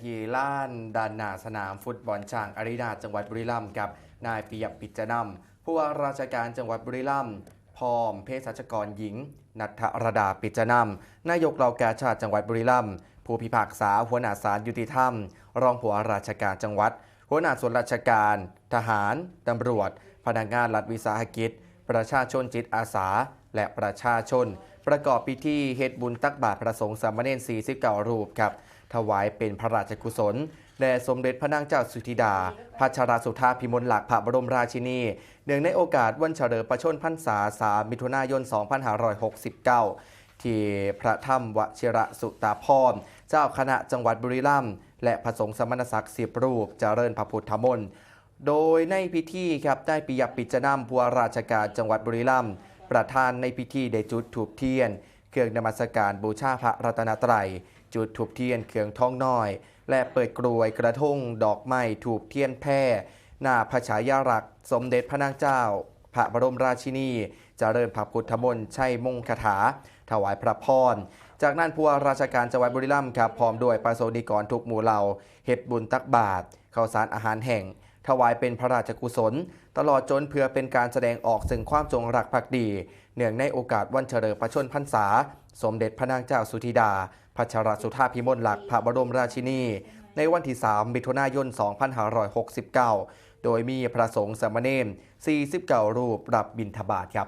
ที่ล้านด้านหน้าสนามฟุตบอลช้างอารีนาจังหวัดบุรีรัมย์กับนายปิยปิจนำผู้ว่าราชการจังหวัดบุรีรัมย์พร้อมเภสัชกรหญิงณัฐรดาปิจนำนายกเหล่ากาชาติจังหวัดบุรีรัมย์ผู้พิพากษาหัวหน้าศาลยุติธรรมรองผู้ว่าราชการจังหวัดหัวหน้าส่วนราชการทหารตำรวจพนักงานรัฐวิสาหกิจประชาชนจิตอาสาและประชาชนประกอบพิธีเฮ็ดบุญตักบาตรพระสงฆ์สามเณร49รูปครับถวายเป็นพระราชกุศลแด่สมเด็จพระนางเจ้าสุธิดาพัชรสุธาภิมลหลักพระบรมราชินีเนื่องในโอกาสวันเฉลิมพระชนพรรษา3 มิถุนายน 2569 ที่พระธรรมวชิระสุตาภรณ์เจ้าคณะจังหวัดบุรีรัมย์และพระสงฆ์สมณศักดิ์10 รูปเจริญพระพุทธมนต์โดยในพิธีครับได้ปิยปิจนำผู้ว่าราชการจังหวัดบุรีรัมย์ประธานในพิธีได้จุดธูปเทียนเครื่องนมัสการบูชาพระรัตนตรัยจุดธูปเทียนเครื่องทองน้อยและเปิดกรวยกระทงดอกไม้ธูปเทียนแพร่หน้าพระฉายาลักษณ์สมเด็จพระนางเจ้าพระบรมราชินีเจริญพระพุทธมนต์ชัยมงคลคาถาถวายพระพรจากนั้นผู้ว่าราชการจังหวัดบุรีรัมย์ครับพร้อมด้วยประสงค์นิกรทุกหมู่เหล่าเฮ็ดบุญตักบาตรข้าวสารอาหารแห้งถวายเป็นพระราชกุศลตลอดจนเพื่อเป็นการแสดงออกถึงความจงรักภักดีเนื่องในโอกาสวันเฉลิมพระชนพรรษาสมเด็จพระนางเจ้าสุธิดาพัชรสุธาภิมลหลักพระบรมราชินีในวันที่3 มิถุนายน 2569 โดยมีพระสงฆ์สามเณร49 รูปรับบิณฑบาตครับ